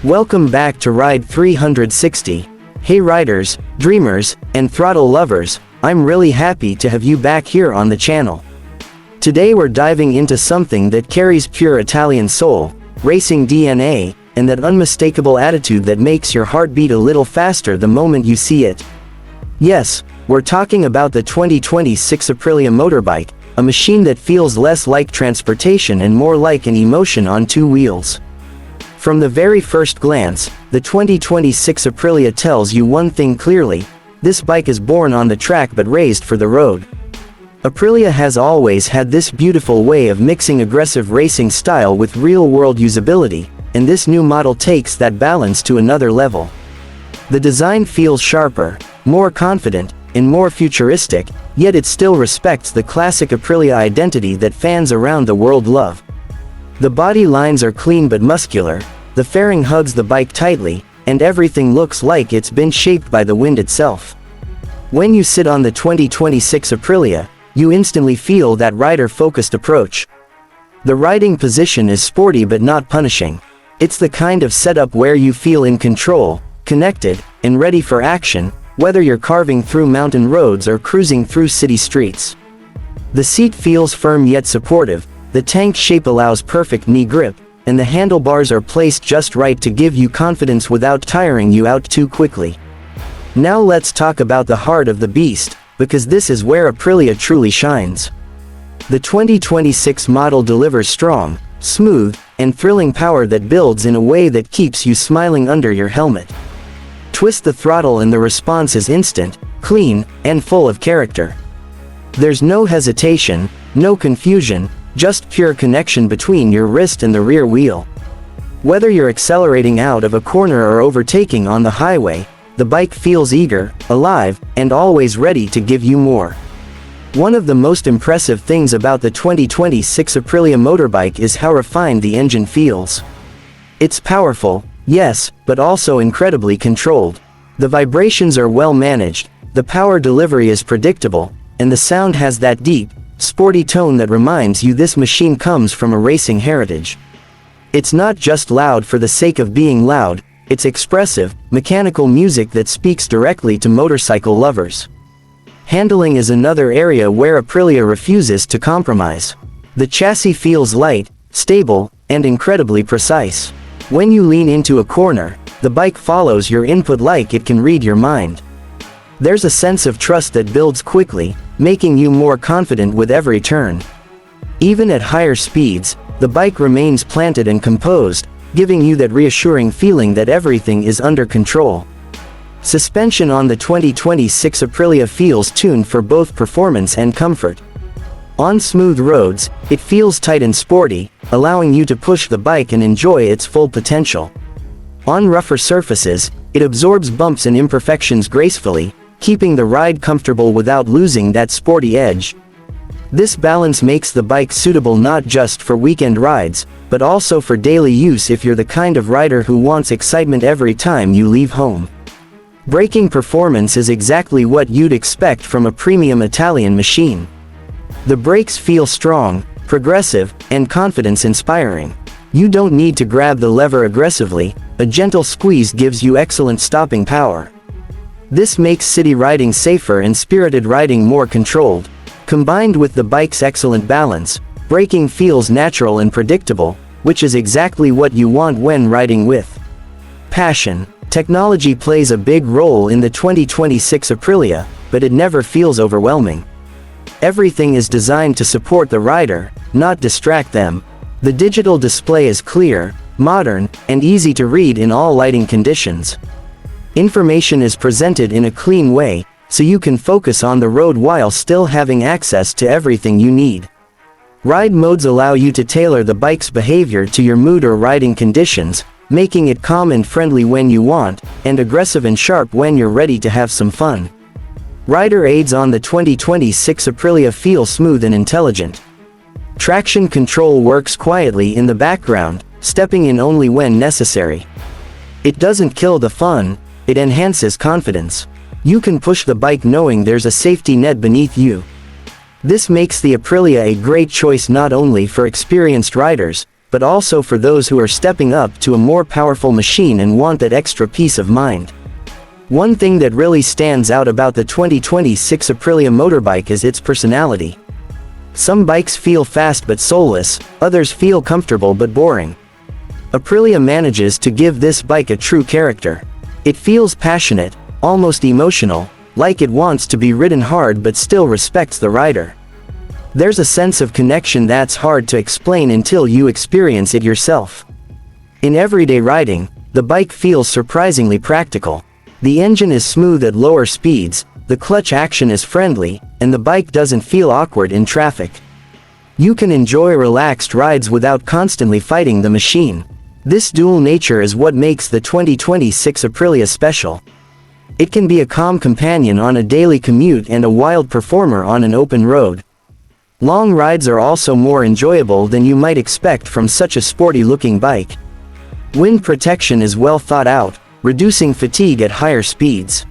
Welcome back to Ride 360. Hey riders, dreamers, and throttle lovers, I'm really happy to have you back here on the channel. Today we're diving into something that carries pure Italian soul, racing DNA, and that unmistakable attitude that makes your heart beat a little faster the moment you see it. Yes, we're talking about the 2026 Aprilia Motorbike, a machine that feels less like transportation and more like an emotion on two wheels. From the very first glance, the 2026 Aprilia tells you one thing clearly: this bike is born on the track but raised for the road. Aprilia has always had this beautiful way of mixing aggressive racing style with real-world usability, and this new model takes that balance to another level. The design feels sharper, more confident, and more futuristic, yet it still respects the classic Aprilia identity that fans around the world love. The body lines are clean but muscular, the fairing hugs the bike tightly, and everything looks like it's been shaped by the wind itself. When you sit on the 2026 Aprilia, you instantly feel that rider-focused approach. The riding position is sporty but not punishing. It's the kind of setup where you feel in control, connected, and ready for action, whether you're carving through mountain roads or cruising through city streets. The seat feels firm yet supportive, the tank shape allows perfect knee grip, and the handlebars are placed just right to give you confidence without tiring you out too quickly. Now let's talk about the heart of the beast, because this is where Aprilia truly shines. The 2026 model delivers strong, smooth, and thrilling power that builds in a way that keeps you smiling under your helmet. Twist the throttle and the response is instant, clean, and full of character. There's no hesitation, no confusion, just pure connection between your wrist and the rear wheel. Whether you're accelerating out of a corner or overtaking on the highway, the bike feels eager, alive, and always ready to give you more. One of the most impressive things about the 2026 Aprilia Motorbike is how refined the engine feels. It's powerful, yes, but also incredibly controlled. The vibrations are well managed, the power delivery is predictable, and the sound has that deep, sporty tone that reminds you this machine comes from a racing heritage. It's not just loud for the sake of being loud, it's expressive, mechanical music that speaks directly to motorcycle lovers. Handling is another area where Aprilia refuses to compromise. The chassis feels light, stable, and incredibly precise. When you lean into a corner, the bike follows your input like it can read your mind. There's a sense of trust that builds quickly, making you more confident with every turn. Even at higher speeds, the bike remains planted and composed, giving you that reassuring feeling that everything is under control. Suspension on the 2026 Aprilia feels tuned for both performance and comfort. On smooth roads, it feels tight and sporty, allowing you to push the bike and enjoy its full potential. On rougher surfaces, it absorbs bumps and imperfections gracefully, keeping the ride comfortable without losing that sporty edge. This balance makes the bike suitable not just for weekend rides, but also for daily use if you're the kind of rider who wants excitement every time you leave home. Braking performance is exactly what you'd expect from a premium Italian machine. The brakes feel strong, progressive, and confidence-inspiring. You don't need to grab the lever aggressively, a gentle squeeze gives you excellent stopping power. This makes city riding safer and spirited riding more controlled. Combined with the bike's excellent balance, braking feels natural and predictable, which is exactly what you want when riding with passion. Technology plays a big role in the 2026 Aprilia, but it never feels overwhelming. Everything is designed to support the rider, not distract them. The digital display is clear, modern, and easy to read in all lighting conditions. Information is presented in a clean way, so you can focus on the road while still having access to everything you need. Ride modes allow you to tailor the bike's behavior to your mood or riding conditions, making it calm and friendly when you want, and aggressive and sharp when you're ready to have some fun. Rider aids on the 2026 Aprilia feel smooth and intelligent. Traction control works quietly in the background, stepping in only when necessary. It doesn't kill the fun, it enhances confidence. You can push the bike knowing there's a safety net beneath you. This makes the Aprilia a great choice not only for experienced riders, but also for those who are stepping up to a more powerful machine and want that extra peace of mind. One thing that really stands out about the 2026 Aprilia Motorbike is its personality. Some bikes feel fast but soulless, others feel comfortable but boring. Aprilia manages to give this bike a true character. It feels passionate, almost emotional, like it wants to be ridden hard but still respects the rider. There's a sense of connection that's hard to explain until you experience it yourself. In everyday riding, the bike feels surprisingly practical. The engine is smooth at lower speeds, the clutch action is friendly, and the bike doesn't feel awkward in traffic. You can enjoy relaxed rides without constantly fighting the machine. This dual nature is what makes the 2026 Aprilia special. It can be a calm companion on a daily commute and a wild performer on an open road. Long rides are also more enjoyable than you might expect from such a sporty-looking bike. Wind protection is well thought out, reducing fatigue at higher speeds.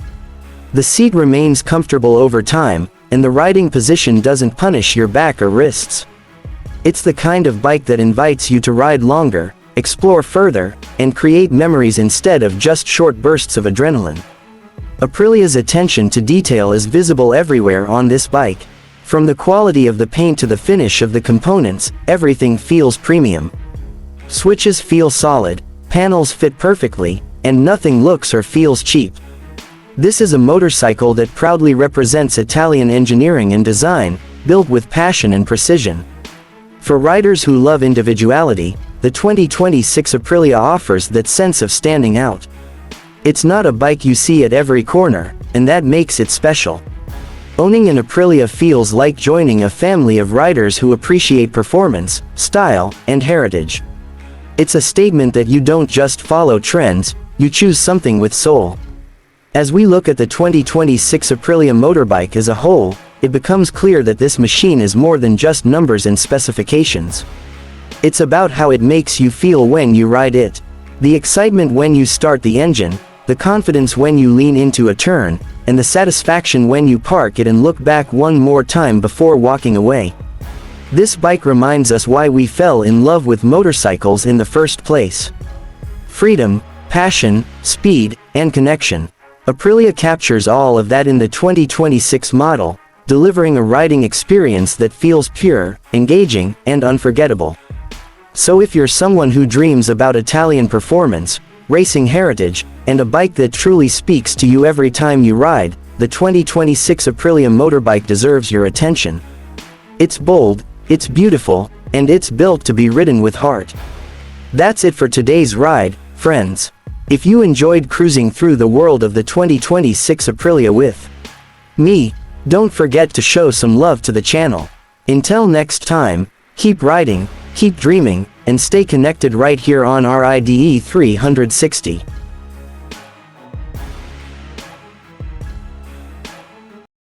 The seat remains comfortable over time, and the riding position doesn't punish your back or wrists. It's the kind of bike that invites you to ride longer, explore further, and create memories instead of just short bursts of adrenaline. Aprilia's attention to detail is visible everywhere on this bike. From the quality of the paint to the finish of the components, everything feels premium. Switches feel solid, panels fit perfectly, and nothing looks or feels cheap. This is a motorcycle that proudly represents Italian engineering and design, built with passion and precision. For riders who love individuality, the 2026 Aprilia offers that sense of standing out. It's not a bike you see at every corner, and that makes it special. Owning an Aprilia feels like joining a family of riders who appreciate performance, style, and heritage. It's a statement that you don't just follow trends, you choose something with soul. As we look at the 2026 Aprilia Motorbike as a whole, it becomes clear that this machine is more than just numbers and specifications. It's about how it makes you feel when you ride it. The excitement when you start the engine, the confidence when you lean into a turn, and the satisfaction when you park it and look back one more time before walking away. This bike reminds us why we fell in love with motorcycles in the first place. Freedom, passion, speed, and connection. Aprilia captures all of that in the 2026 model, delivering a riding experience that feels pure, engaging, and unforgettable. So if you're someone who dreams about Italian performance, racing heritage, and a bike that truly speaks to you every time you ride, the 2026 Aprilia Motorbike deserves your attention. It's bold, it's beautiful, and it's built to be ridden with heart. That's it for today's ride, friends. If you enjoyed cruising through the world of the 2026 Aprilia with me, don't forget to show some love to the channel. Until next time, keep riding, keep dreaming, and stay connected right here on RIDE360.